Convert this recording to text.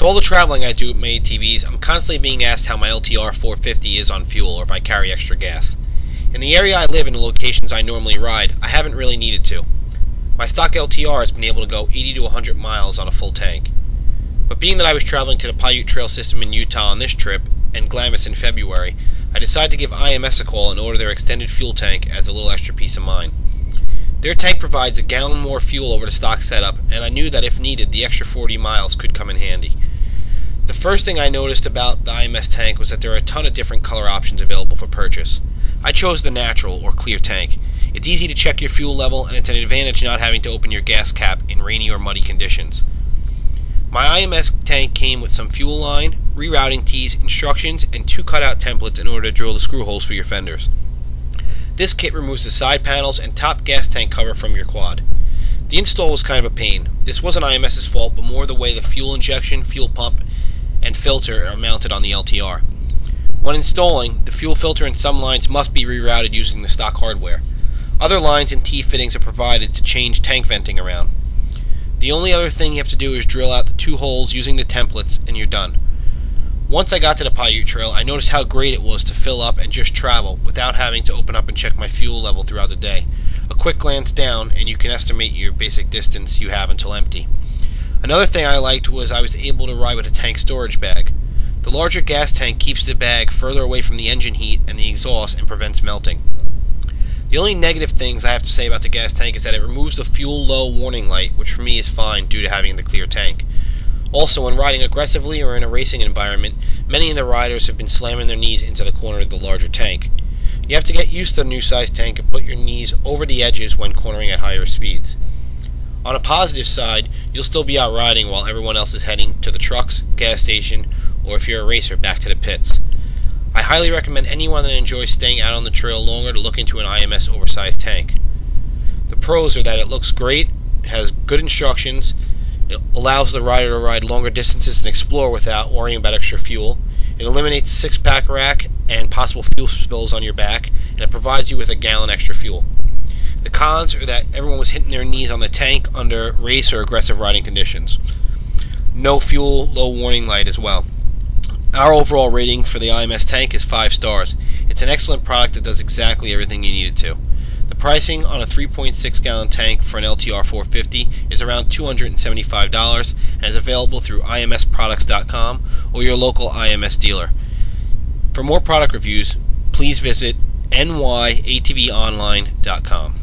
With all the traveling I do with my ATVs, I'm constantly being asked how my LTR 450 is on fuel or if I carry extra gas. In the area I live and the locations I normally ride, I haven't really needed to. My stock LTR has been able to go 80 to 100 miles on a full tank. But being that I was traveling to the Paiute Trail system in Utah on this trip, and Glamis in February, I decided to give IMS a call and order their extended fuel tank as a little extra peace of mind. Their tank provides a gallon more fuel over the stock setup, and I knew that if needed, the extra 40 miles could come in handy. The first thing I noticed about the IMS tank was that there are a ton of different color options available for purchase. I chose the natural or clear tank. It's easy to check your fuel level, and it's an advantage not having to open your gas cap in rainy or muddy conditions. My IMS tank came with some fuel line, rerouting tees, instructions, and 2 cutout templates in order to drill the screw holes for your fenders. This kit removes the side panels and top gas tank cover from your quad. The install was kind of a pain. This wasn't IMS's fault, but more the way the fuel injection, fuel pump, and filter are mounted on the LTR. When installing, the fuel filter and some lines must be rerouted using the stock hardware. Other lines and T-fittings are provided to change tank venting around. The only other thing you have to do is drill out the 2 holes using the templates, and you're done. Once I got to the Paiute Trail, I noticed how great it was to fill up and just travel without having to open up and check my fuel level throughout the day. A quick glance down and you can estimate your basic distance you have until empty. Another thing I liked was I was able to ride with a tank storage bag. The larger gas tank keeps the bag further away from the engine heat and the exhaust and prevents melting. The only negative things I have to say about the gas tank is that it removes the fuel low warning light, which for me is fine due to having the clear tank. Also, when riding aggressively or in a racing environment, many of the riders have been slamming their knees into the corner of the larger tank. You have to get used to the new size tank and put your knees over the edges when cornering at higher speeds. On a positive side, you'll still be out riding while everyone else is heading to the trucks, gas station, or if you're a racer, back to the pits. I highly recommend anyone that enjoys staying out on the trail longer to look into an IMS oversized tank. The pros are that it looks great, has good instructions, it allows the rider to ride longer distances and explore without worrying about extra fuel. It eliminates the 6-pack rack and possible fuel spills on your back, and it provides you with a gallon extra fuel. The cons are that everyone was hitting their knees on the tank under race or aggressive riding conditions. No fuel, low warning light as well. Our overall rating for the IMS tank is 5 stars. It's an excellent product that does exactly everything you need it to. The pricing on a 3.6 gallon tank for an LTR 450 is around $275 and is available through imsproducts.com or your local IMS dealer. For more product reviews, please visit nyatvonline.com.